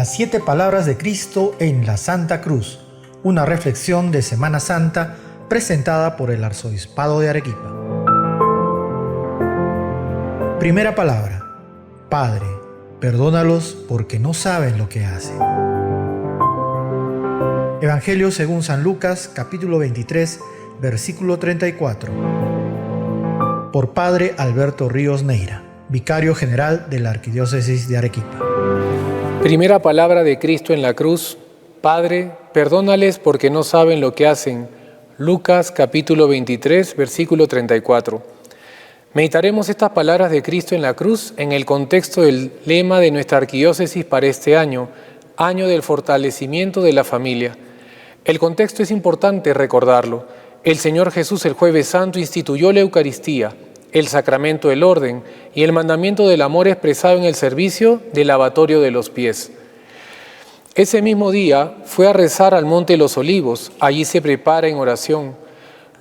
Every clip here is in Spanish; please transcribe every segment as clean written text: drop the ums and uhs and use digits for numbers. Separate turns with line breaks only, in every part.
Las 7 palabras de Cristo en la Santa Cruz, una reflexión de Semana Santa presentada por el Arzobispado de Arequipa. Primera palabra: Padre, perdónalos porque no saben lo que hacen. Evangelio según San Lucas, capítulo 23, versículo 34. Por Padre Alberto Ríos Neira, Vicario General de la Arquidiócesis de Arequipa.
Primera palabra de Cristo en la cruz: Padre, perdónales porque no saben lo que hacen. Lucas capítulo 23, versículo 34. Meditaremos estas palabras de Cristo en la cruz en el contexto del lema de nuestra arquidiócesis para este año, año del fortalecimiento de la familia. El contexto es importante recordarlo. El Señor Jesús el Jueves Santo instituyó la Eucaristía, el sacramento del orden y el mandamiento del amor expresado en el servicio del lavatorio de los pies. Ese mismo día fue a rezar al Monte de los Olivos, allí se prepara en oración.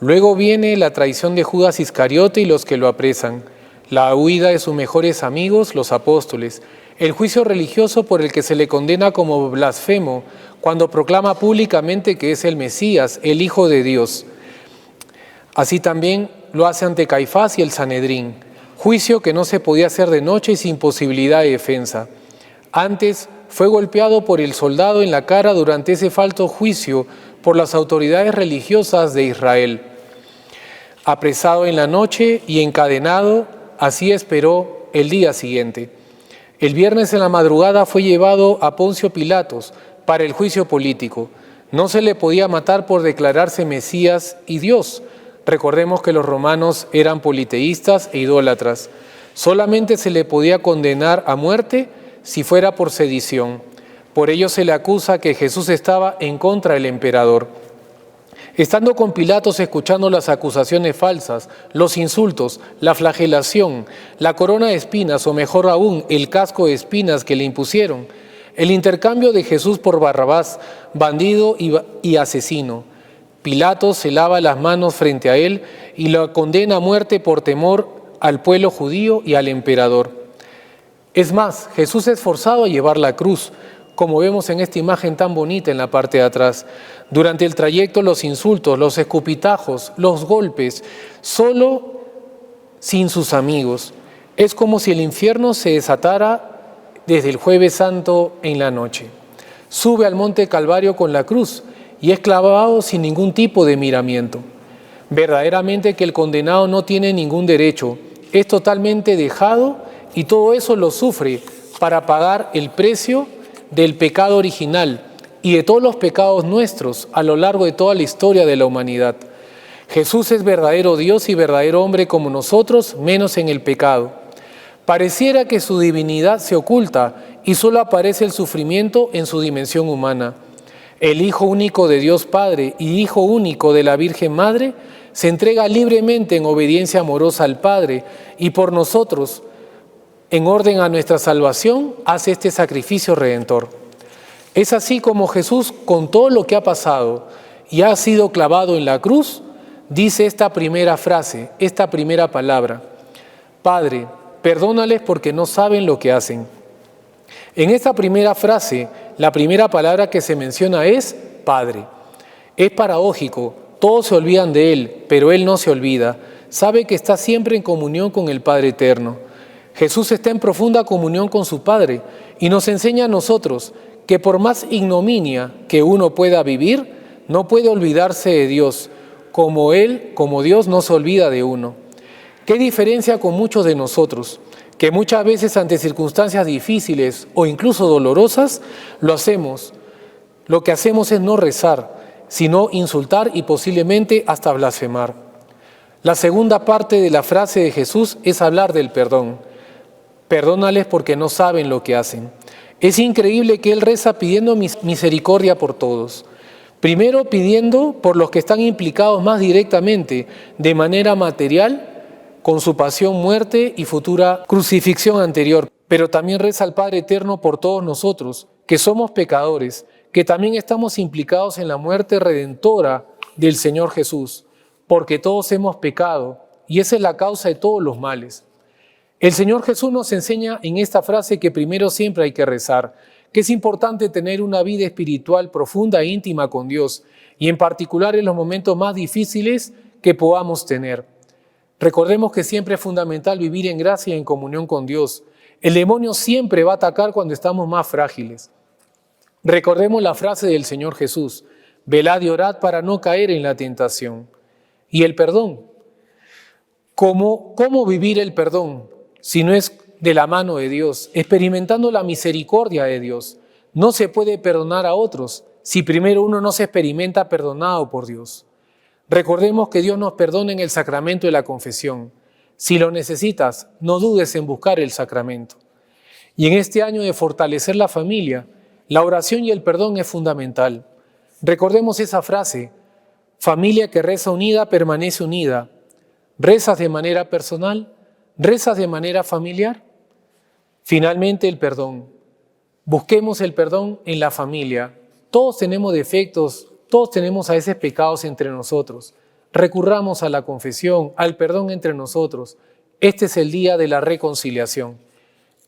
Luego viene la traición de Judas Iscariote y los que lo apresan, la huida de sus mejores amigos, los apóstoles, el juicio religioso por el que se le condena como blasfemo cuando proclama públicamente que es el Mesías, el Hijo de Dios. Así también lo hace ante Caifás y el Sanedrín, juicio que no se podía hacer de noche y sin posibilidad de defensa. Antes fue golpeado por el soldado en la cara durante ese falso juicio por las autoridades religiosas de Israel. Apresado en la noche y encadenado, así esperó el día siguiente. El viernes en la madrugada fue llevado a Poncio Pilatos para el juicio político. No se le podía matar por declararse Mesías y Dios. Recordemos que los romanos eran politeístas e idólatras. Solamente se le podía condenar a muerte si fuera por sedición. Por ello se le acusa que Jesús estaba en contra del emperador. Estando con Pilatos escuchando las acusaciones falsas, los insultos, la flagelación, la corona de espinas o mejor aún el casco de espinas que le impusieron, el intercambio de Jesús por Barrabás, bandido y asesino, Pilatos se lava las manos frente a él y lo condena a muerte por temor al pueblo judío y al emperador. Es más, Jesús es forzado a llevar la cruz, como vemos en esta imagen tan bonita en la parte de atrás. Durante el trayecto, los insultos, los escupitajos, los golpes, solo sin sus amigos. Es como si el infierno se desatara desde el Jueves Santo en la noche. Sube al monte Calvario con la cruz y es clavado sin ningún tipo de miramiento. Verdaderamente que el condenado no tiene ningún derecho, es totalmente dejado y todo eso lo sufre para pagar el precio del pecado original y de todos los pecados nuestros a lo largo de toda la historia de la humanidad. Jesús es verdadero Dios y verdadero hombre como nosotros, menos en el pecado. Pareciera que su divinidad se oculta y solo aparece el sufrimiento en su dimensión humana. El Hijo único de Dios Padre y Hijo único de la Virgen Madre se entrega libremente en obediencia amorosa al Padre y por nosotros, en orden a nuestra salvación, hace este sacrificio redentor. Es así como Jesús, con todo lo que ha pasado y ha sido clavado en la cruz, dice esta primera frase, esta primera palabra: Padre, perdónales porque no saben lo que hacen. En esta primera frase, la primera palabra que se menciona es Padre. Es paradójico, todos se olvidan de Él, pero Él no se olvida. Sabe que está siempre en comunión con el Padre Eterno. Jesús está en profunda comunión con su Padre y nos enseña a nosotros que por más ignominia que uno pueda vivir, no puede olvidarse de Dios, como Él, como Dios, no se olvida de uno. ¿Qué diferencia con muchos de nosotros? Que muchas veces ante circunstancias difíciles o incluso dolorosas, lo que hacemos es no rezar, sino insultar y posiblemente hasta blasfemar. La segunda parte de la frase de Jesús es hablar del perdón. Perdónales porque no saben lo que hacen. Es increíble que Él reza pidiendo misericordia por todos. Primero pidiendo por los que están implicados más directamente, de manera material, con su pasión, muerte y futura crucifixión anterior. Pero también reza al Padre Eterno por todos nosotros, que somos pecadores, que también estamos implicados en la muerte redentora del Señor Jesús, porque todos hemos pecado y esa es la causa de todos los males. El Señor Jesús nos enseña en esta frase que primero siempre hay que rezar, que es importante tener una vida espiritual profunda e íntima con Dios, y en particular en los momentos más difíciles que podamos tener. Recordemos que siempre es fundamental vivir en gracia y en comunión con Dios. El demonio siempre va a atacar cuando estamos más frágiles. Recordemos la frase del Señor Jesús: velad y orad para no caer en la tentación. Y el perdón. ¿Cómo vivir el perdón si no es de la mano de Dios, experimentando la misericordia de Dios? No se puede perdonar a otros si primero uno no se experimenta perdonado por Dios. Recordemos que Dios nos perdona en el sacramento de la confesión. Si lo necesitas, no dudes en buscar el sacramento. Y en este año de fortalecer la familia, la oración y el perdón es fundamental. Recordemos esa frase: familia que reza unida permanece unida. ¿Rezas de manera personal? ¿Rezas de manera familiar? Finalmente, el perdón. Busquemos el perdón en la familia. Todos tenemos defectos, todos tenemos a veces pecados entre nosotros. Recurramos a la confesión, al perdón entre nosotros. Este es el día de la reconciliación.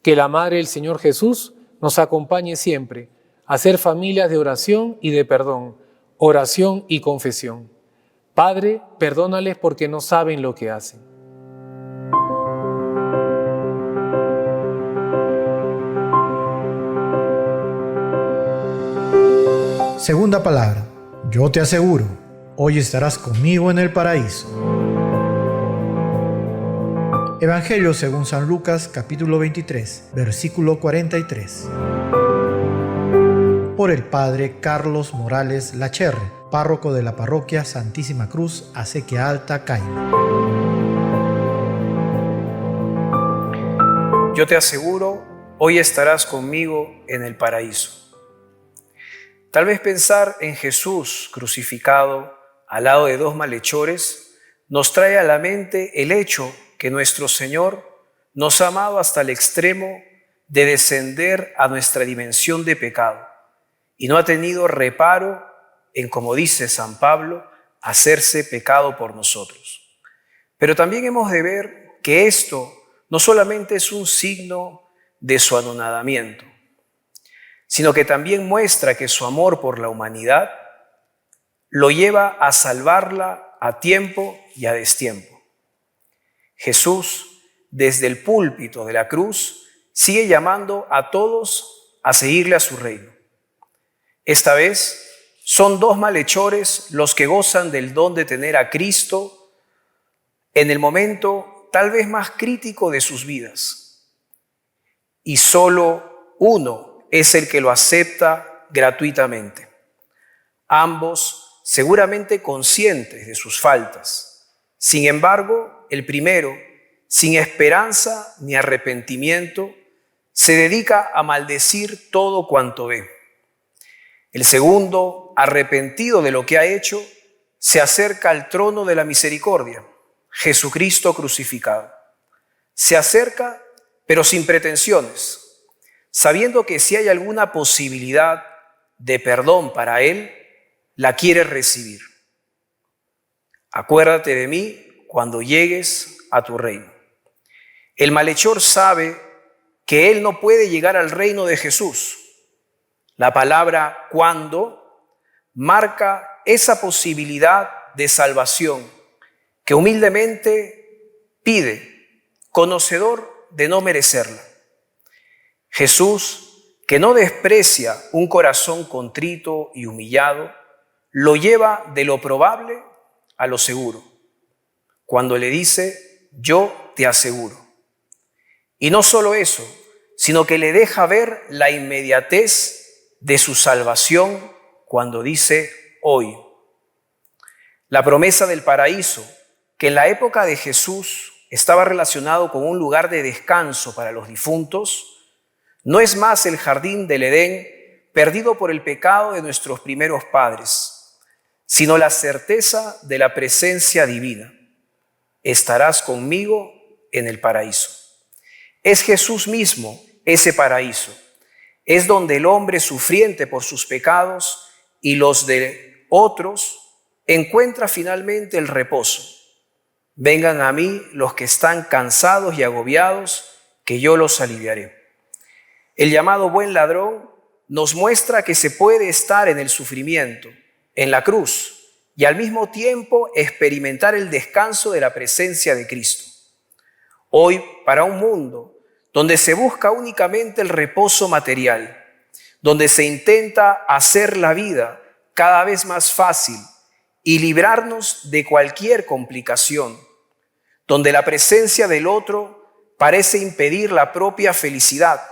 Que la Madre del Señor Jesús nos acompañe siempre a ser familias de oración y de perdón, oración y confesión. Padre, perdónales porque no saben lo que hacen.
Segunda palabra. Yo te aseguro, hoy estarás conmigo en el paraíso. Evangelio según San Lucas, capítulo 23, versículo 43. Por el Padre Carlos Morales Lacherre, párroco de la parroquia Santísima Cruz, Acequia Alta, Caima.
Yo te aseguro, hoy estarás conmigo en el paraíso. Tal vez pensar en Jesús crucificado al lado de dos malhechores nos trae a la mente el hecho que nuestro Señor nos ha amado hasta el extremo de descender a nuestra dimensión de pecado y no ha tenido reparo en, como dice San Pablo, hacerse pecado por nosotros. Pero también hemos de ver que esto no solamente es un signo de su anonadamiento, sino que también muestra que su amor por la humanidad lo lleva a salvarla a tiempo y a destiempo. Jesús, desde el púlpito de la cruz, sigue llamando a todos a seguirle a su reino. Esta vez son dos malhechores los que gozan del don de tener a Cristo en el momento tal vez más crítico de sus vidas. Y solo uno es el que lo acepta gratuitamente. Ambos seguramente conscientes de sus faltas. Sin embargo, el primero, sin esperanza ni arrepentimiento, se dedica a maldecir todo cuanto ve. El segundo, arrepentido de lo que ha hecho, se acerca al trono de la misericordia, Jesucristo crucificado. Se acerca, pero sin pretensiones, sabiendo que si hay alguna posibilidad de perdón para él, la quiere recibir. Acuérdate de mí cuando llegues a tu reino. El malhechor sabe que él no puede llegar al reino de Jesús. La palabra cuando marca esa posibilidad de salvación que humildemente pide, conocedor de no merecerla. Jesús, que no desprecia un corazón contrito y humillado, lo lleva de lo probable a lo seguro, cuando le dice, yo te aseguro. Y no solo eso, sino que le deja ver la inmediatez de su salvación cuando dice, hoy. La promesa del paraíso, que en la época de Jesús estaba relacionado con un lugar de descanso para los difuntos, no es más el jardín del Edén perdido por el pecado de nuestros primeros padres, sino la certeza de la presencia divina. Estarás conmigo en el paraíso. Es Jesús mismo ese paraíso. Es donde el hombre sufriente por sus pecados y los de otros encuentra finalmente el reposo. Vengan a mí los que están cansados y agobiados, que yo los aliviaré. El llamado buen ladrón nos muestra que se puede estar en el sufrimiento, en la cruz, y al mismo tiempo experimentar el descanso de la presencia de Cristo. Hoy, para un mundo donde se busca únicamente el reposo material, donde se intenta hacer la vida cada vez más fácil y librarnos de cualquier complicación, donde la presencia del otro parece impedir la propia felicidad.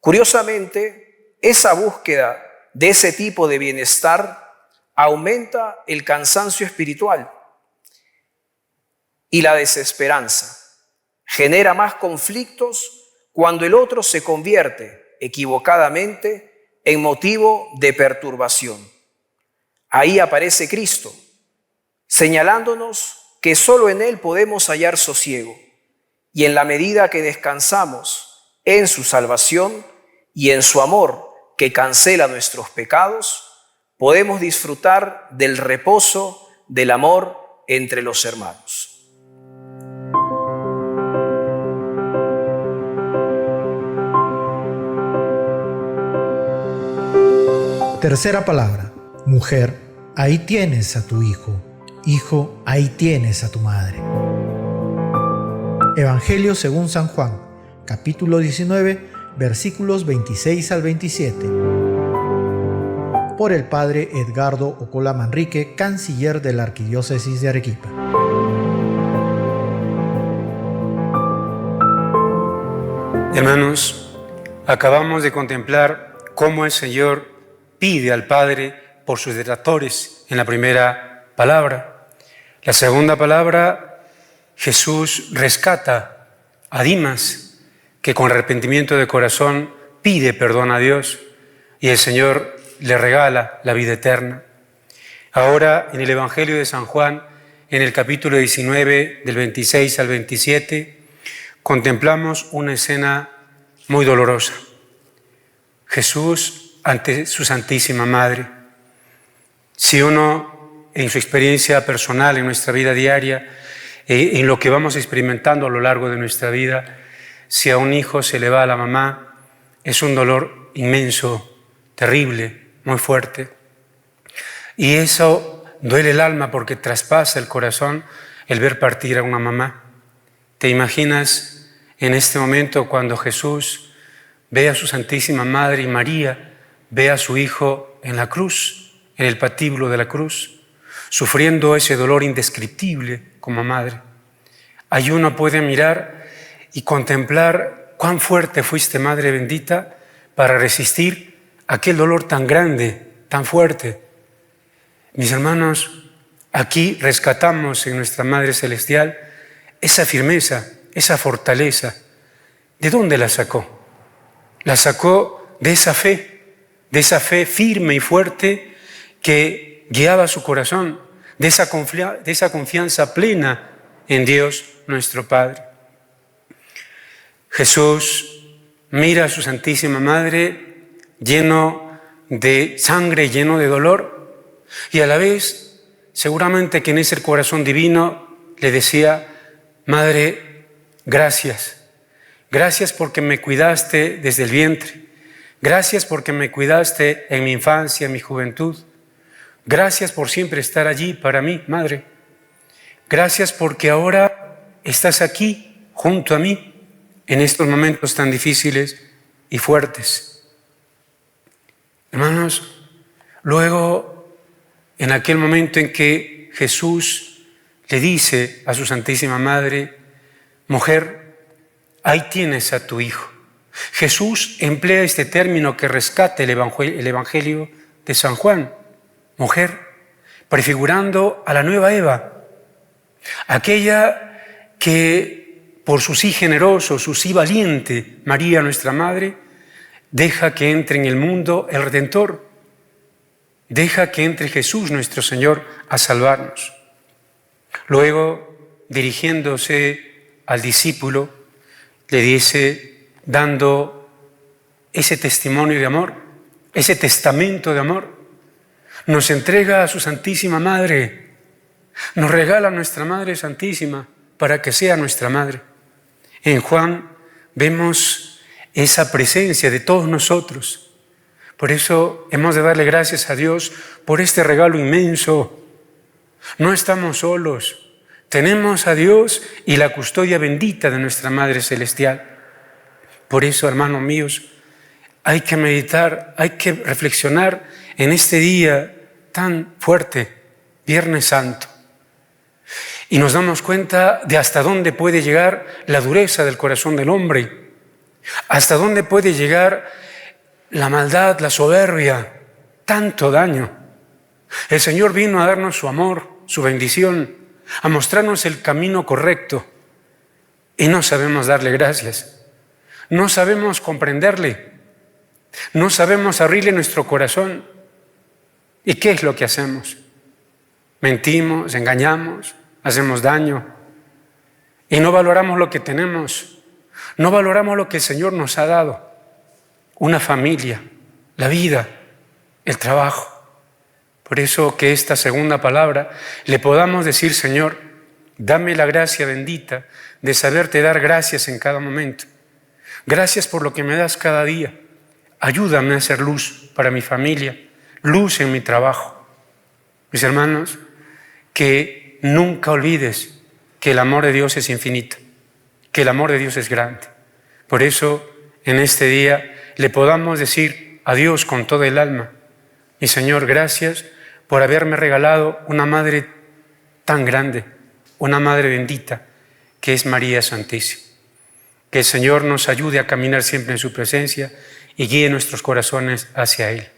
Curiosamente, esa búsqueda de ese tipo de bienestar aumenta el cansancio espiritual y la desesperanza. Genera más conflictos cuando el otro se convierte equivocadamente en motivo de perturbación. Ahí aparece Cristo, señalándonos que solo en Él podemos hallar sosiego, y en la medida que descansamos en su salvación y en su amor que cancela nuestros pecados, podemos disfrutar del reposo del amor entre los hermanos.
Tercera palabra. Mujer, ahí tienes a tu hijo. Hijo, ahí tienes a tu madre. Evangelio según San Juan, capítulo 19, versículos 26 al 27. Por el padre Edgardo Ocola Manrique, canciller de la Arquidiócesis de Arequipa.
Hermanos, acabamos de contemplar cómo el Señor pide al Padre por sus detractores en la primera palabra. La segunda palabra, Jesús rescata a Dimas, que con arrepentimiento de corazón pide perdón a Dios, y el Señor le regala la vida eterna. Ahora, en el Evangelio de San Juan, en el capítulo 19, del 26 al 27, contemplamos una escena muy dolorosa. Jesús ante su Santísima Madre. Si uno, en su experiencia personal, en nuestra vida diaria, en lo que vamos experimentando a lo largo de nuestra vida, si a un hijo se le va a la mamá, es un dolor inmenso, terrible, muy fuerte. Y eso duele el alma porque traspasa el corazón el ver partir a una mamá. ¿Te imaginas en este momento cuando Jesús ve a su Santísima Madre y María ve a su hijo en la cruz, en el patíbulo de la cruz, sufriendo ese dolor indescriptible como madre? Ahí uno puede mirar y contemplar cuán fuerte fuiste, Madre bendita, para resistir aquel dolor tan grande, tan fuerte. Mis hermanos, aquí rescatamos en nuestra Madre Celestial esa firmeza, esa fortaleza. ¿De dónde la sacó? La sacó de esa fe firme y fuerte que guiaba su corazón, de esa confianza plena en Dios nuestro Padre. Jesús mira a su Santísima Madre lleno de sangre, lleno de dolor, y a la vez seguramente que en ese corazón divino le decía: Madre, gracias porque me cuidaste desde el vientre. Gracias porque me cuidaste en mi infancia, en mi juventud. Gracias por siempre estar allí para mí, Madre. Gracias porque ahora estás aquí junto a mí en estos momentos tan difíciles y fuertes. Hermanos, luego, en aquel momento en que Jesús le dice a su Santísima Madre: mujer, ahí tienes a tu hijo. Jesús emplea este término que rescata el Evangelio de San Juan, mujer, prefigurando a la nueva Eva, aquella que por su sí generoso, su sí valiente, María nuestra Madre, deja que entre en el mundo el Redentor, deja que entre Jesús nuestro Señor a salvarnos. Luego, dirigiéndose al discípulo, le dice, dando ese testimonio de amor, ese testamento de amor, nos entrega a su Santísima Madre, nos regala a nuestra Madre Santísima para que sea nuestra Madre. En Juan vemos esa presencia de todos nosotros, Por eso hemos de darle gracias a Dios por este regalo inmenso. No estamos solos. Tenemos a Dios y la custodia bendita de nuestra Madre Celestial. Por eso, hermanos míos, hay que meditar, hay que reflexionar en este día tan fuerte, Viernes Santo. Y nos damos cuenta de hasta dónde puede llegar la dureza del corazón del hombre, hasta dónde puede llegar la maldad, la soberbia, tanto daño. El Señor vino a darnos su amor, su bendición, a mostrarnos el camino correcto y no sabemos darle gracias, no sabemos comprenderle, no sabemos abrirle nuestro corazón. ¿Y qué es lo que hacemos? Mentimos, engañamos, hacemos daño y no valoramos lo que tenemos, no valoramos lo que el Señor nos ha dado, una familia, la vida, el trabajo. Por eso que esta segunda palabra le podamos decir: Señor, dame la gracia bendita de saberte dar gracias en cada momento. Gracias por lo que me das cada día. Ayúdame a ser luz para mi familia, luz en mi trabajo. Mis hermanos, que nunca olvides que el amor de Dios es infinito, que el amor de Dios es grande. Por eso, en este día, le podamos decir a Dios con todo el alma: mi Señor, gracias por haberme regalado una madre tan grande, una madre bendita, que es María Santísima. Que el Señor nos ayude a caminar siempre en su presencia y guíe nuestros corazones hacia Él.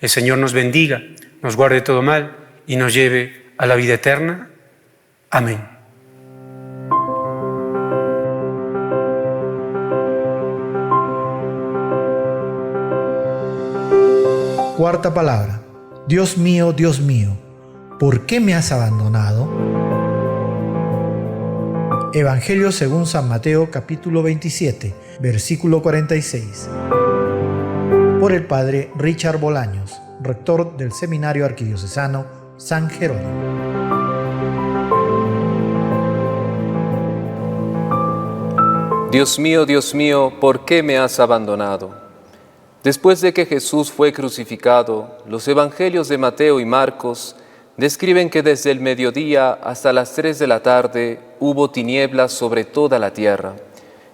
El Señor nos bendiga, nos guarde de todo mal y nos lleve a la vida eterna. Amén.
Cuarta palabra. Dios mío, ¿por qué me has abandonado? Evangelio según San Mateo, capítulo 27, versículo 46. Por el padre Richard Bolaños, rector del Seminario Arquidiocesano San Jerónimo.
Dios mío, ¿por qué me has abandonado? Después de que Jesús fue crucificado, los evangelios de Mateo y Marcos describen que desde el mediodía hasta las 3 de la tarde hubo tinieblas sobre toda la tierra.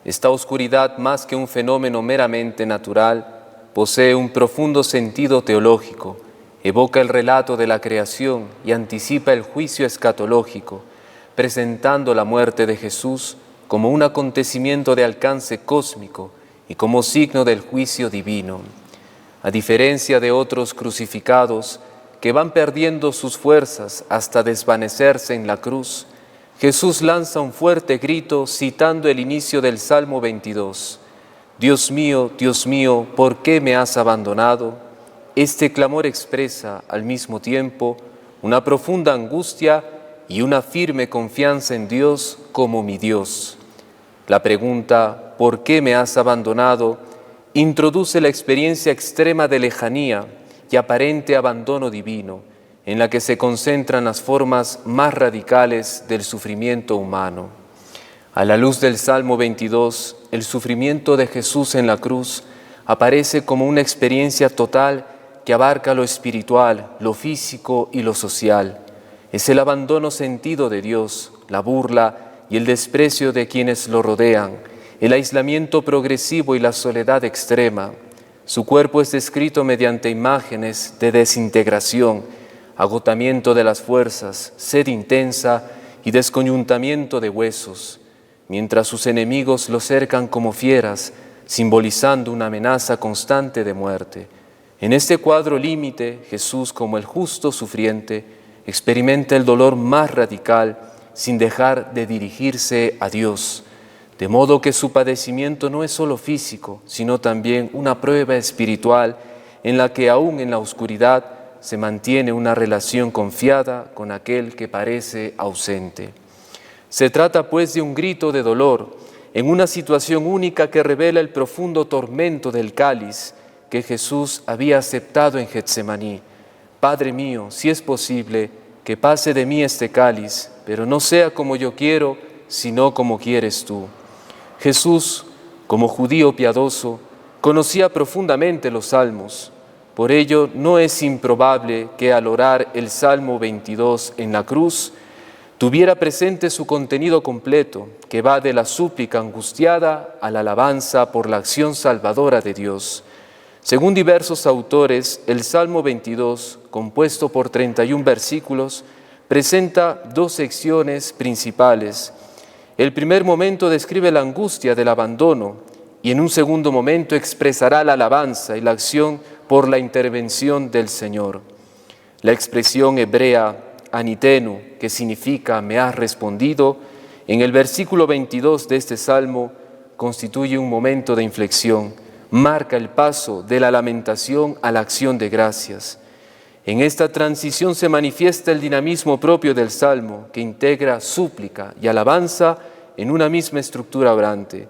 Esta oscuridad, más que un fenómeno meramente natural, posee un profundo sentido teológico, evoca el relato de la creación y anticipa el juicio escatológico, presentando la muerte de Jesús como un acontecimiento de alcance cósmico y como signo del juicio divino. A diferencia de otros crucificados que van perdiendo sus fuerzas hasta desvanecerse en la cruz, Jesús lanza un fuerte grito citando el inicio del Salmo 22. Dios mío, ¿por qué me has abandonado? Este clamor expresa al mismo tiempo una profunda angustia y una firme confianza en Dios como mi Dios. La pregunta, ¿por qué me has abandonado?, introduce la experiencia extrema de lejanía y aparente abandono divino, en la que se concentran las formas más radicales del sufrimiento humano. A la luz del Salmo 22, el sufrimiento de Jesús en la cruz aparece como una experiencia total que abarca lo espiritual, lo físico y lo social. Es el abandono sentido de Dios, la burla y el desprecio de quienes lo rodean, el aislamiento progresivo y la soledad extrema. Su cuerpo es descrito mediante imágenes de desintegración, agotamiento de las fuerzas, sed intensa y descoyuntamiento de huesos, mientras sus enemigos lo cercan como fieras, simbolizando una amenaza constante de muerte. En este cuadro límite, Jesús, como el justo sufriente, experimenta el dolor más radical sin dejar de dirigirse a Dios, de modo que su padecimiento no es solo físico, sino también una prueba espiritual en la que aún en la oscuridad se mantiene una relación confiada con aquel que parece ausente. Se trata pues de un grito de dolor en una situación única que revela el profundo tormento del cáliz que Jesús había aceptado en Getsemaní. Padre mío, si es posible, que pase de mí este cáliz, pero no sea como yo quiero, sino como quieres tú. Jesús, como judío piadoso, conocía profundamente los salmos. Por ello, no es improbable que al orar el Salmo 22 en la cruz, tuviera presente su contenido completo, que va de la súplica angustiada a la alabanza por la acción salvadora de Dios. Según diversos autores, el Salmo 22, compuesto por 31 versículos, presenta dos secciones principales. El primer momento describe la angustia del abandono y en un segundo momento expresará la alabanza y la acción por la intervención del Señor. La expresión hebrea anitenu, que significa me has respondido, en el versículo 22 de este salmo constituye un momento de inflexión, marca el paso de la lamentación a la acción de gracias. En esta transición se manifiesta el dinamismo propio del salmo, que integra súplica y alabanza en una misma estructura orante.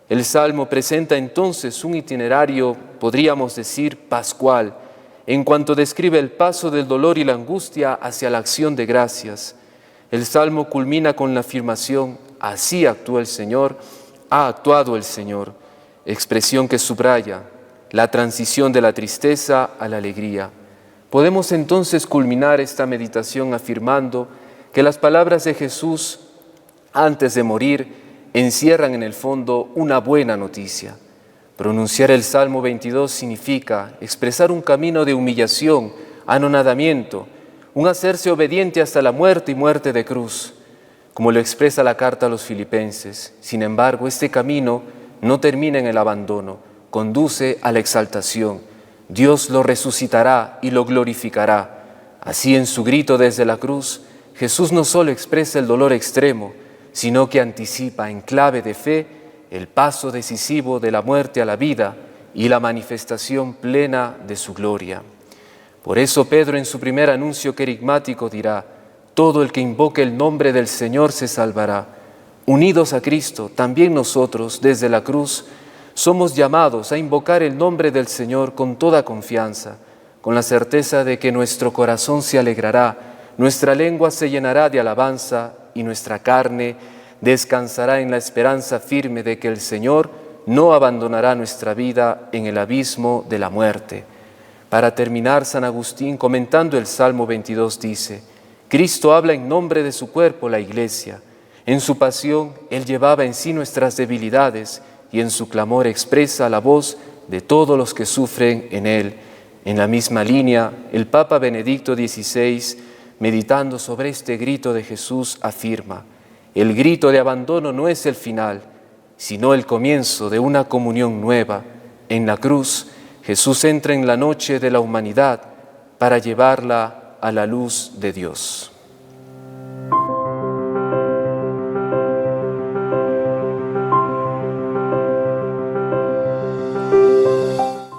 El salmo presenta entonces un itinerario, podríamos decir, pascual, en cuanto describe el paso del dolor y la angustia hacia la acción de gracias. El salmo culmina con la afirmación, así actúa el Señor, ha actuado el Señor, expresión que subraya la transición de la tristeza a la alegría. Podemos entonces culminar esta meditación afirmando que las palabras de Jesús antes de morir encierran en el fondo una buena noticia. Pronunciar el Salmo 22 significa expresar un camino de humillación, anonadamiento, un hacerse obediente hasta la muerte y muerte de cruz, como lo expresa la carta a los Filipenses. Sin embargo, este camino no termina en el abandono, conduce a la exaltación. Dios lo resucitará y lo glorificará. Así, en su grito desde la cruz, Jesús no solo expresa el dolor extremo, sino que anticipa en clave de fe el paso decisivo de la muerte a la vida y la manifestación plena de su gloria. Por eso Pedro en su primer anuncio querigmático dirá, todo el que invoque el nombre del Señor se salvará. Unidos a Cristo, también nosotros, desde la cruz, somos llamados a invocar el nombre del Señor con toda confianza, con la certeza de que nuestro corazón se alegrará, nuestra lengua se llenará de alabanza y nuestra carne descansará en la esperanza firme de que el Señor no abandonará nuestra vida en el abismo de la muerte. Para terminar, San Agustín, comentando el Salmo 22, dice, Cristo habla en nombre de su cuerpo, la Iglesia. En su pasión, Él llevaba en sí nuestras debilidades y en su clamor expresa la voz de todos los que sufren en Él. En la misma línea, el Papa Benedicto XVI, meditando sobre este grito de Jesús, afirma, el grito de abandono no es el final, sino el comienzo de una comunión nueva. En la cruz, Jesús entra en la noche de la humanidad para llevarla a la luz de Dios.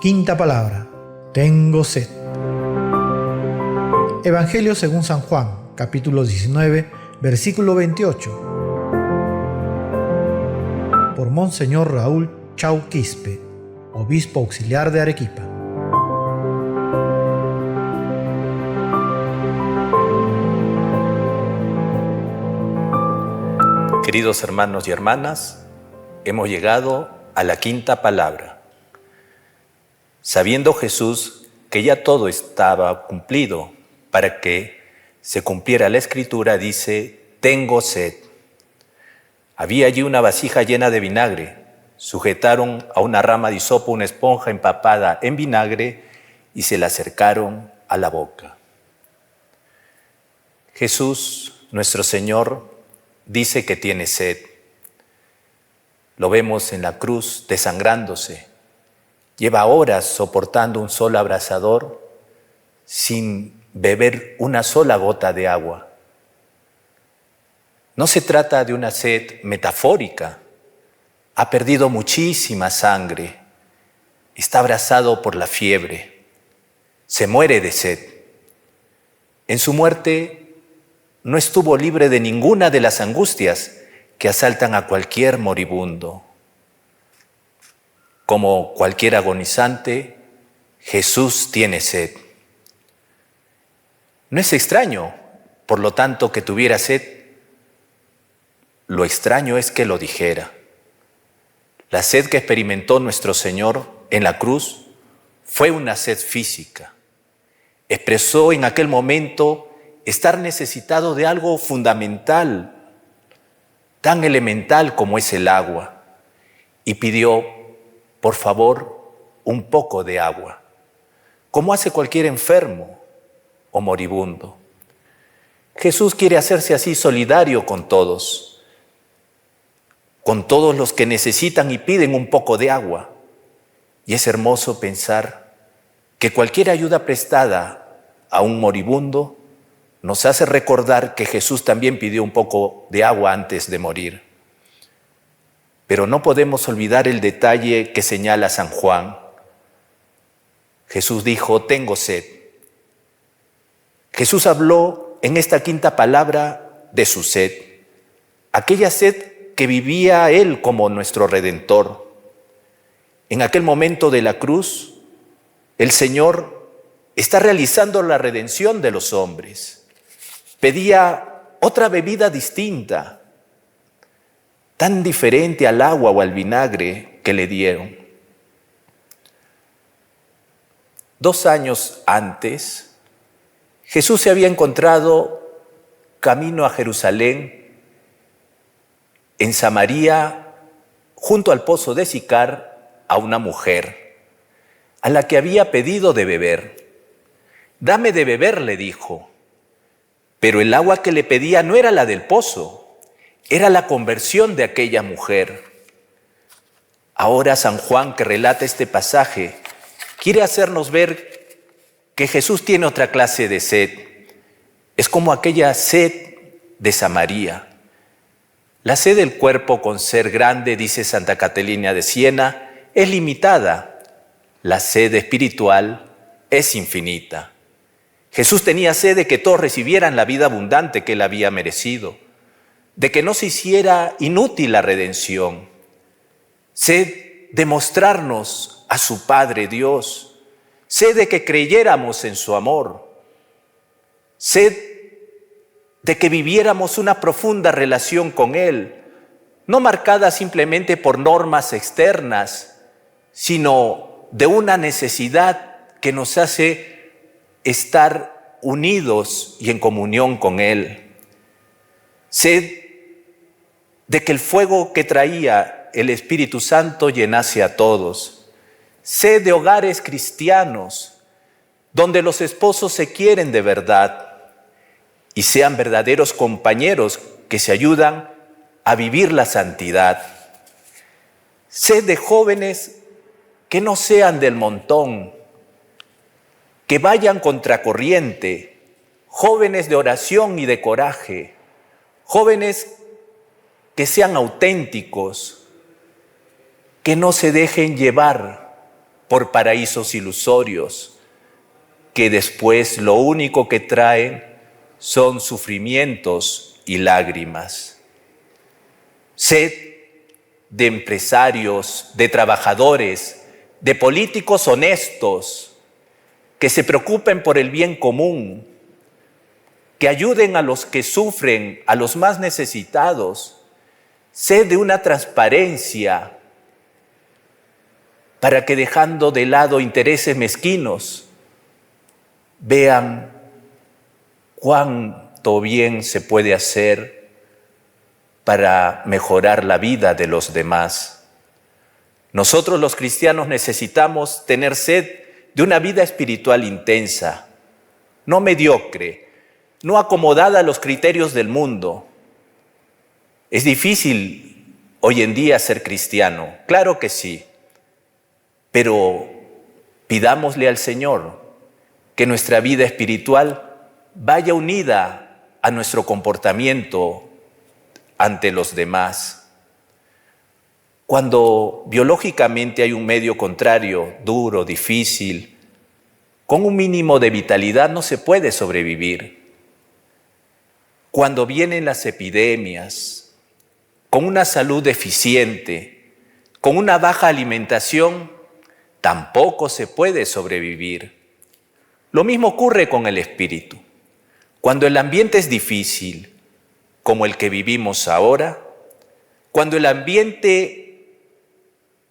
Quinta palabra, tengo sed. Evangelio según San Juan, capítulo 19, versículo 28. Por Monseñor Raúl Chau Quispe, obispo auxiliar de Arequipa.
Queridos hermanos y hermanas, hemos llegado a la quinta palabra. Sabiendo Jesús que ya todo estaba cumplido para que se cumpliera la Escritura, dice, tengo sed. Había allí una vasija llena de vinagre. Sujetaron a una rama de hisopo una esponja empapada en vinagre y se la acercaron a la boca. Jesús, nuestro Señor, dice que tiene sed. Lo vemos en la cruz desangrándose. Lleva horas soportando un sol abrasador sin beber una sola gota de agua. No se trata de una sed metafórica. Ha perdido muchísima sangre. Está abrasado por la fiebre. Se muere de sed. En su muerte no estuvo libre de ninguna de las angustias que asaltan a cualquier moribundo. Como cualquier agonizante, Jesús tiene sed. No es extraño, por lo tanto, que tuviera sed. Lo extraño es que lo dijera. La sed que experimentó nuestro Señor en la cruz fue una sed física. Expresó en aquel momento estar necesitado de algo fundamental, tan elemental como es el agua, y pidió, por favor, un poco de agua, como hace cualquier enfermo o moribundo. Jesús quiere hacerse así solidario con todos los que necesitan y piden un poco de agua. Y es hermoso pensar que cualquier ayuda prestada a un moribundo nos hace recordar que Jesús también pidió un poco de agua antes de morir. Pero no podemos olvidar el detalle que señala San Juan. Jesús dijo, tengo sed. Jesús habló en esta quinta palabra de su sed, aquella sed que vivía Él como nuestro Redentor. En aquel momento de la cruz, el Señor está realizando la redención de los hombres. Pedía otra bebida distinta, tan diferente al agua o al vinagre que le dieron. 2 años antes, Jesús se había encontrado camino a Jerusalén, en Samaria, junto al pozo de Sicar, a una mujer, a la que había pedido de beber. Dame de beber, le dijo. Pero el agua que le pedía no era la del pozo, era la conversión de aquella mujer. Ahora San Juan, que relata este pasaje, quiere hacernos ver que Jesús tiene otra clase de sed. Es como aquella sed de Samaria. La sed del cuerpo con ser grande, dice Santa Catalina de Siena, es limitada. La sed espiritual es infinita. Jesús tenía sed de que todos recibieran la vida abundante que Él había merecido, de que no se hiciera inútil la redención, sed de mostrarnos a su Padre Dios, sed de que creyéramos en su amor, sed de que viviéramos una profunda relación con Él, no marcada simplemente por normas externas, sino de una necesidad que nos hace estar unidos y en comunión con Él. Sed de que el fuego que traía el Espíritu Santo llenase a todos. Sed de hogares cristianos, donde los esposos se quieren de verdad y sean verdaderos compañeros que se ayudan a vivir la santidad. Sed de jóvenes que no sean del montón, que vayan contracorriente, jóvenes de oración y de coraje, jóvenes que sean auténticos, que no se dejen llevar por paraísos ilusorios, que después lo único que traen son sufrimientos y lágrimas. Sed de empresarios, de trabajadores, de políticos honestos, que se preocupen por el bien común, que ayuden a los que sufren, a los más necesitados. Sed de una transparencia para que, dejando de lado intereses mezquinos, vean cuánto bien se puede hacer para mejorar la vida de los demás. Nosotros los cristianos necesitamos tener sed de una vida espiritual intensa, no mediocre, no acomodada a los criterios del mundo. Es difícil hoy en día ser cristiano, claro que sí, pero pidámosle al Señor que nuestra vida espiritual vaya unida a nuestro comportamiento ante los demás. Cuando biológicamente hay un medio contrario, duro, difícil, con un mínimo de vitalidad no se puede sobrevivir. Cuando vienen las epidemias, con una salud deficiente, con una baja alimentación, tampoco se puede sobrevivir. Lo mismo ocurre con el espíritu. Cuando el ambiente es difícil, como el que vivimos ahora, cuando el ambiente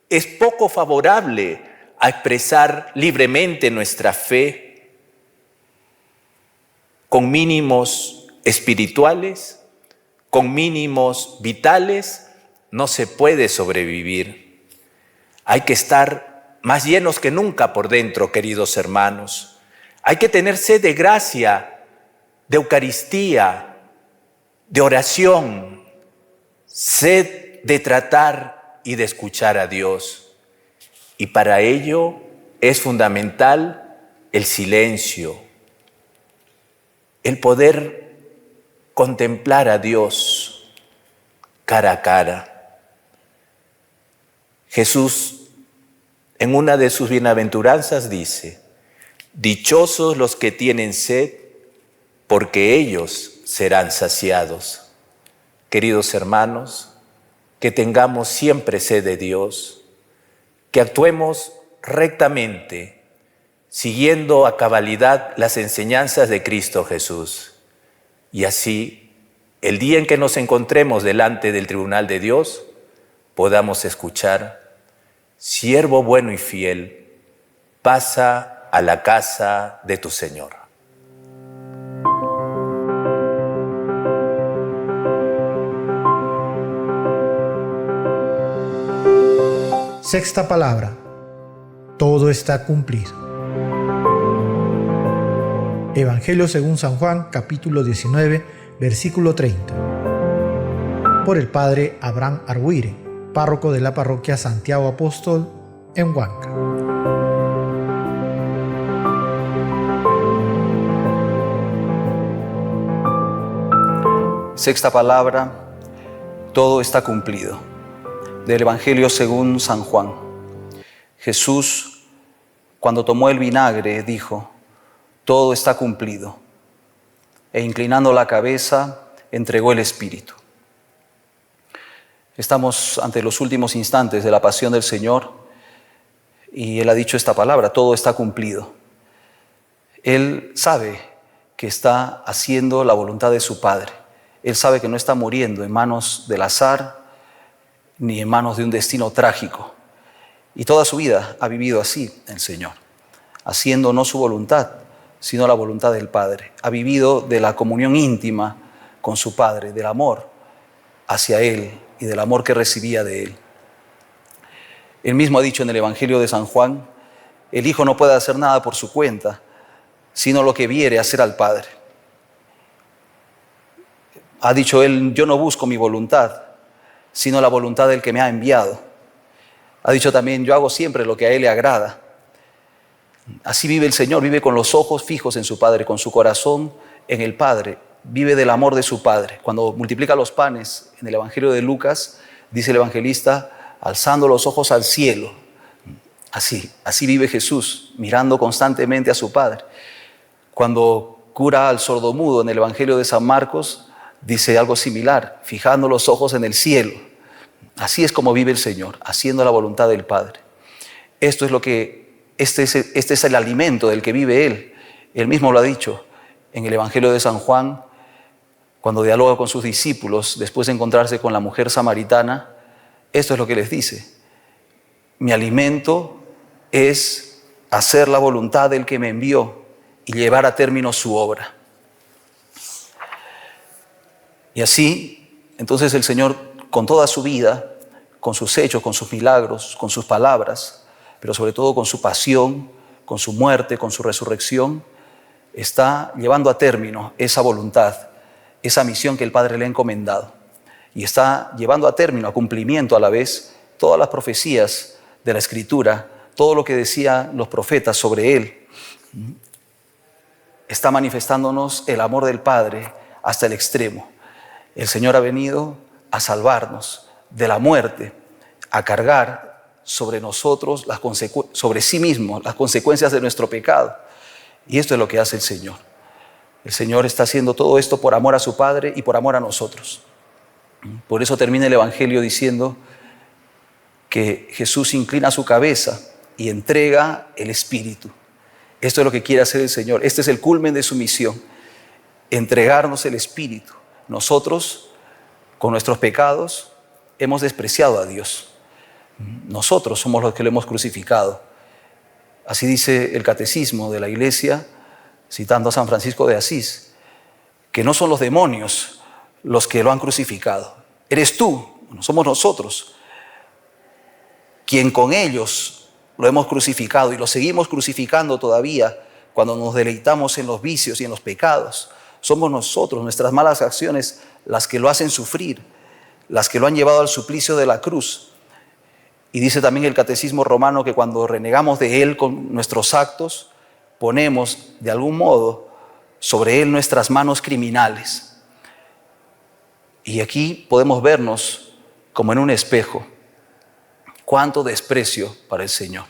es poco favorable a expresar libremente nuestra fe con mínimos espirituales, con mínimos vitales, no se puede sobrevivir. Hay que estar más llenos que nunca por dentro, queridos hermanos. Hay que tener sed de gracia, de Eucaristía, de oración, sed de tratar y de escuchar a Dios. Y para ello es fundamental el silencio, el poder contemplar a Dios cara a cara. Jesús, en una de sus bienaventuranzas, dice: dichosos los que tienen sed, porque ellos serán saciados. Queridos hermanos, que tengamos siempre sed de Dios, que actuemos rectamente, siguiendo a cabalidad las enseñanzas de Cristo Jesús. Y así, el día en que nos encontremos delante del tribunal de Dios, podamos escuchar: siervo bueno y fiel, pasa a la casa de tu Señor.
Sexta palabra. Todo está cumplido. Evangelio según San Juan, capítulo 19, versículo 30. Por el padre Abraham Arbuire, párroco de la parroquia Santiago Apóstol en Huanca.
Sexta palabra, todo está cumplido. Del Evangelio según San Juan. Jesús, cuando tomó el vinagre, dijo: todo está cumplido. E inclinando la cabeza, entregó el Espíritu. Estamos ante los últimos instantes de la pasión del Señor y Él ha dicho esta palabra: todo está cumplido. Él sabe que está haciendo la voluntad de su Padre. Él sabe que no está muriendo en manos del azar ni en manos de un destino trágico. Y toda su vida ha vivido así el Señor, haciendo no su voluntad, sino la voluntad del Padre. Ha vivido de la comunión íntima con su Padre, del amor hacia Él y del amor que recibía de Él. Él mismo ha dicho en el Evangelio de San Juan: el Hijo no puede hacer nada por su cuenta, sino lo que viere hacer al Padre. Ha dicho Él: yo no busco mi voluntad, sino la voluntad del que me ha enviado. Ha dicho también: yo hago siempre lo que a Él le agrada. Así vive el Señor, vive con los ojos fijos en su Padre, con su corazón en el Padre, vive del amor de su Padre. Cuando multiplica los panes en el Evangelio de Lucas, dice el evangelista: alzando los ojos al cielo. Así vive Jesús, mirando constantemente a su Padre. Cuando cura al sordomudo en el Evangelio de San Marcos, dice algo similar: fijando los ojos en el cielo. Así es como vive el Señor, haciendo la voluntad del Padre. Este es el alimento del que vive Él. Él mismo lo ha dicho en el Evangelio de San Juan, cuando dialoga con sus discípulos, después de encontrarse con la mujer samaritana. Esto es lo que les dice: mi alimento es hacer la voluntad del que me envió y llevar a término su obra. Y así, entonces el Señor, con toda su vida, con sus hechos, con sus milagros, con sus palabras, pero sobre todo con su pasión, con su muerte, con su resurrección, está llevando a término esa voluntad, esa misión que el Padre le ha encomendado. Y está llevando a término, a cumplimiento a la vez, todas las profecías de la Escritura, todo lo que decían los profetas sobre Él. Está manifestándonos el amor del Padre hasta el extremo. El Señor ha venido a salvarnos de la muerte, a cargar sobre nosotros, sobre sí mismo, las consecuencias de nuestro pecado. Y esto es lo que hace el Señor. El Señor está haciendo todo esto por amor a su Padre y por amor a nosotros. Por eso termina el Evangelio diciendo que Jesús inclina su cabeza y entrega el Espíritu. Esto es lo que quiere hacer el Señor. Este es el culmen de su misión: entregarnos el Espíritu. Nosotros, con nuestros pecados, hemos despreciado a Dios. Nosotros somos los que lo hemos crucificado. Así dice el catecismo de la Iglesia, citando a San Francisco de Asís, que no son los demonios los que lo han crucificado. Eres tú, no somos nosotros, quien con ellos lo hemos crucificado y lo seguimos crucificando todavía cuando nos deleitamos en los vicios y en los pecados. Somos nosotros, nuestras malas acciones, las que lo hacen sufrir, las que lo han llevado al suplicio de la cruz. Y dice también el catecismo romano que cuando renegamos de Él con nuestros actos, ponemos de algún modo sobre Él nuestras manos criminales. Y aquí podemos vernos como en un espejo. Cuánto desprecio para el Señor,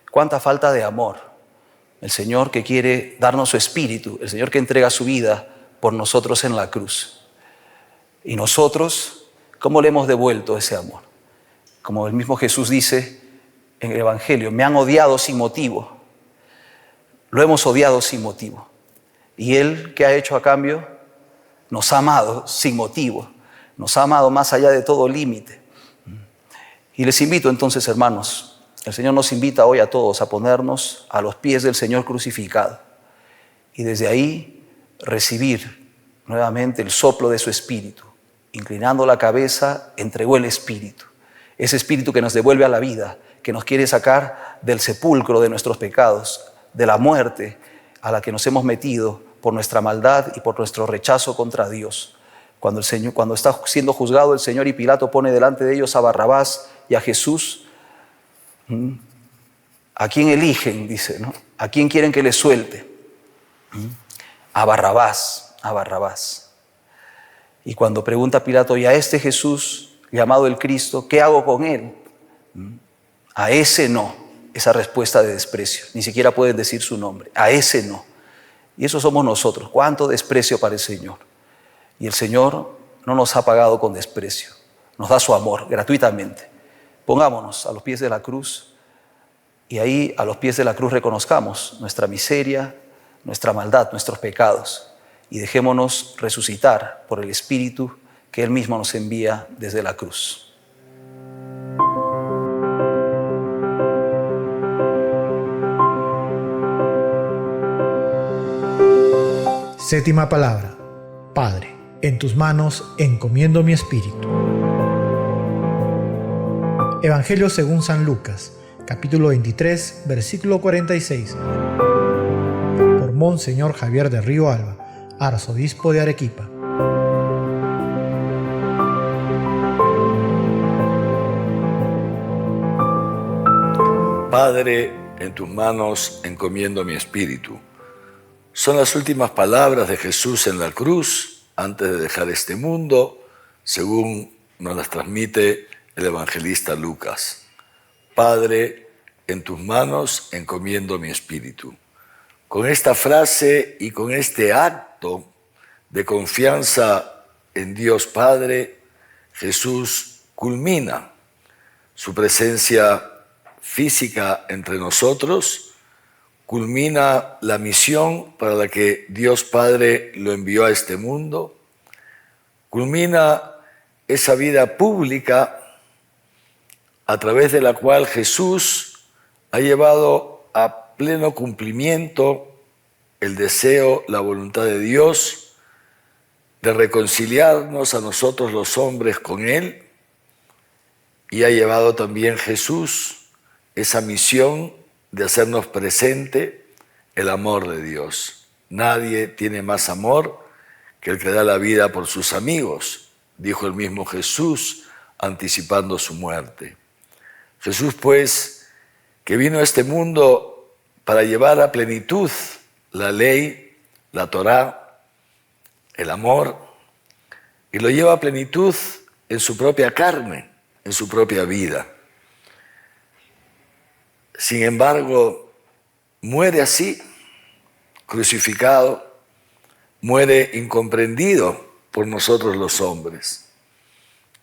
cuánta falta de amor. El Señor que quiere darnos su espíritu, el Señor que entrega su vida por nosotros en la cruz. Y nosotros, ¿cómo le hemos devuelto ese amor? Como el mismo Jesús dice en el Evangelio, me han odiado sin motivo. Lo hemos odiado sin motivo. Y Él, ¿qué ha hecho a cambio? Nos ha amado sin motivo. Nos ha amado más allá de todo límite. Y les invito entonces, hermanos, el Señor nos invita hoy a todos a ponernos a los pies del Señor crucificado. Y desde ahí recibir nuevamente el soplo de su Espíritu. Inclinando la cabeza, entregó el Espíritu. Ese Espíritu que nos devuelve a la vida, que nos quiere sacar del sepulcro de nuestros pecados, de la muerte a la que nos hemos metido por nuestra maldad y por nuestro rechazo contra Dios. Cuando está siendo juzgado el Señor y Pilato pone delante de ellos a Barrabás y a Jesús, ¿a quién eligen? Dice, ¿no? ¿A quién quieren que le suelte? A Barrabás, a Barrabás. Y cuando pregunta Pilato, ¿y a este Jesús llamado el Cristo, qué hago con él? A ese no, esa respuesta de desprecio, ni siquiera pueden decir su nombre, a ese no. Y eso somos nosotros, cuánto desprecio para el Señor. Y el Señor no nos ha pagado con desprecio, nos da su amor gratuitamente. Pongámonos a los pies de la cruz y ahí a los pies de la cruz reconozcamos nuestra miseria, nuestra maldad, nuestros pecados y dejémonos resucitar por el Espíritu que Él mismo nos envía desde la cruz.
Séptima palabra. Padre, en tus manos encomiendo mi espíritu. Evangelio según San Lucas, capítulo 23, versículo 46. Por Monseñor Javier de Río Alba, arzobispo de Arequipa.
Padre, en tus manos encomiendo mi espíritu. Son las últimas palabras de Jesús en la cruz antes de dejar este mundo, según nos las transmite el evangelista Lucas. Padre, en tus manos encomiendo mi espíritu. Con esta frase y con este acto de confianza en Dios Padre, Jesús culmina su presencia física entre nosotros, culmina la misión para la que Dios Padre lo envió a este mundo, culmina esa vida pública a través de la cual Jesús ha llevado a pleno cumplimiento el deseo, la voluntad de Dios de reconciliarnos a nosotros los hombres con Él, y ha llevado también Jesús esa misión de hacernos presente el amor de Dios. Nadie tiene más amor que el que da la vida por sus amigos, dijo el mismo Jesús anticipando su muerte. Jesús, pues, que vino a este mundo para llevar a plenitud la ley, la Torá, el amor, y lo lleva a plenitud en su propia carne, en su propia vida. Sin embargo, muere así, crucificado, muere incomprendido por nosotros los hombres.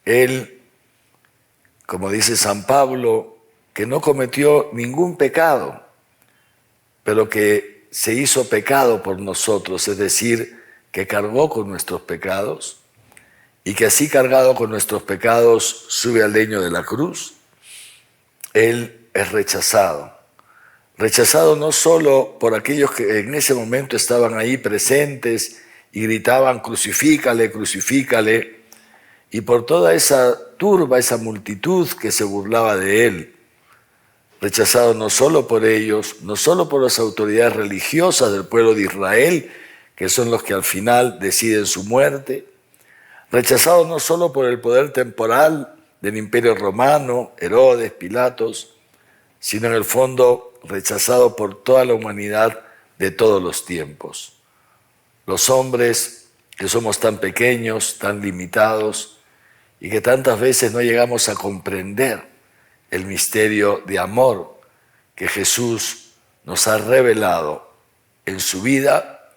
Él, como dice San Pablo, que no cometió ningún pecado, pero que se hizo pecado por nosotros, es decir, que cargó con nuestros pecados, y que así cargado con nuestros pecados sube al leño de la cruz. Él es rechazado rechazado no solo por aquellos que en ese momento estaban ahí presentes y gritaban crucifícale, crucifícale, y por toda esa turba, esa multitud que se burlaba de él, rechazado no solo por ellos, no solo por las autoridades religiosas del pueblo de Israel, que son los que al final deciden su muerte, rechazado no solo por el poder temporal del Imperio Romano, Herodes, Pilatos, sino en el fondo rechazado por toda la humanidad de todos los tiempos. Los hombres que somos tan pequeños, tan limitados y que tantas veces no llegamos a comprender el misterio de amor que Jesús nos ha revelado en su vida,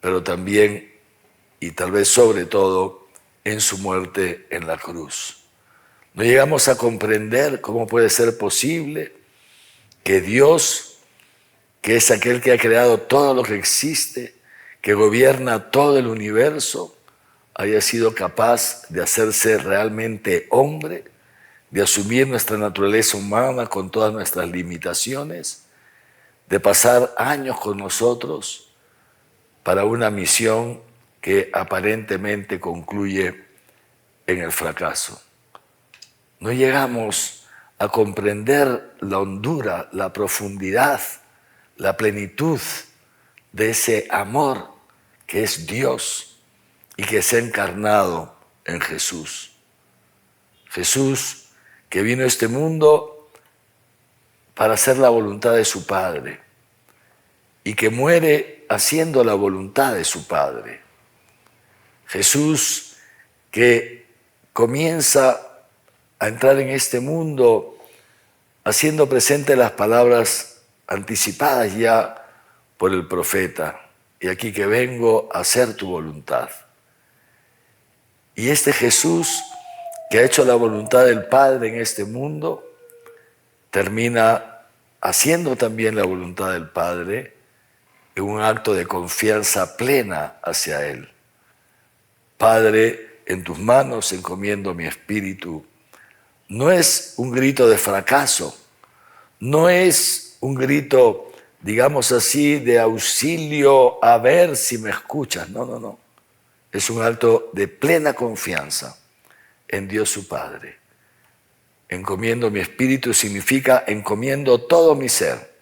pero también y tal vez sobre todo en su muerte en la cruz. No llegamos a comprender cómo puede ser posible que Dios, que es aquel que ha creado todo lo que existe, que gobierna todo el universo, haya sido capaz de hacerse realmente hombre, de asumir nuestra naturaleza humana con todas nuestras limitaciones, de pasar años con nosotros para una misión que aparentemente concluye en el fracaso. No llegamos a comprender la hondura, la profundidad, la plenitud de ese amor que es Dios y que se ha encarnado en Jesús. Jesús que vino a este mundo para hacer la voluntad de su Padre y que muere haciendo la voluntad de su Padre. Jesús que comienza a entrar en este mundo haciendo presente las palabras anticipadas ya por el profeta. Y aquí que vengo a hacer tu voluntad. Y este Jesús que ha hecho la voluntad del Padre en este mundo, termina haciendo también la voluntad del Padre en un acto de confianza plena hacia Él. Padre, en tus manos encomiendo mi espíritu. No es un grito de fracaso, no es un grito, digamos así, de auxilio a ver si me escuchas. No. Es un acto de plena confianza en Dios su Padre. Encomiendo mi espíritu significa encomiendo todo mi ser.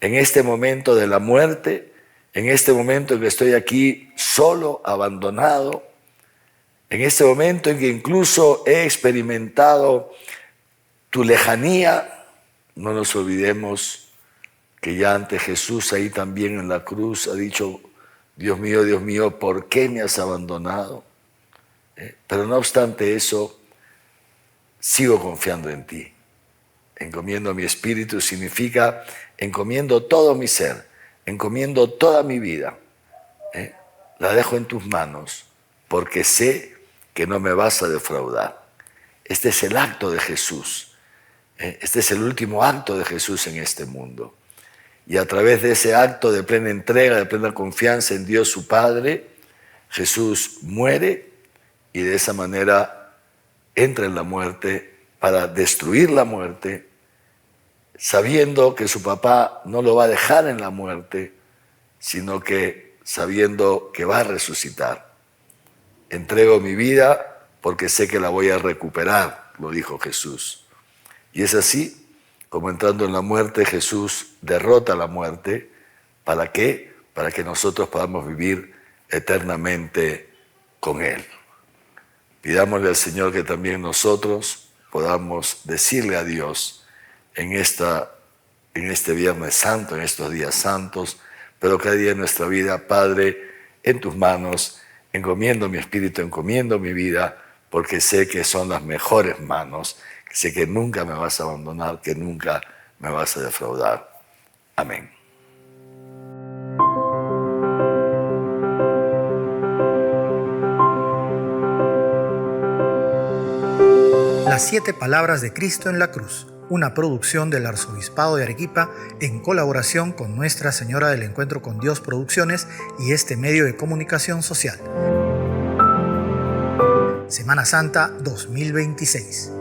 En este momento de la muerte, en este momento en que estoy aquí solo, abandonado, en este momento en que incluso he experimentado tu lejanía, no nos olvidemos que ya ante Jesús ahí también en la cruz ha dicho, Dios mío, ¿por qué me has abandonado? Pero no obstante eso, sigo confiando en ti. Encomiendo mi espíritu significa encomiendo todo mi ser, encomiendo toda mi vida. La dejo en tus manos porque sé que no me vas a defraudar. Este es el acto de Jesús. Este es el último acto de Jesús en este mundo. Y a través de ese acto de plena entrega, de plena confianza en Dios su Padre, Jesús muere y de esa manera entra en la muerte para destruir la muerte, sabiendo que su papá no lo va a dejar en la muerte, sino que sabiendo que va a resucitar. Entrego mi vida porque sé que la voy a recuperar, lo dijo Jesús. Y es así como entrando en la muerte Jesús derrota la muerte. ¿Para qué? Para que nosotros podamos vivir eternamente con Él. Pidámosle al Señor que también nosotros podamos decirle a Dios en este Viernes Santo, en estos días santos, pero cada día en nuestra vida, Padre, en tus manos, encomiendo mi espíritu, encomiendo mi vida, porque sé que son las mejores manos, que sé que nunca me vas a abandonar, que nunca me vas a defraudar. Amén.
Las 7 palabras de Cristo en la cruz, una producción del Arzobispado de Arequipa en colaboración con Nuestra Señora del Encuentro con Dios Producciones y este medio de comunicación social. Semana Santa 2026.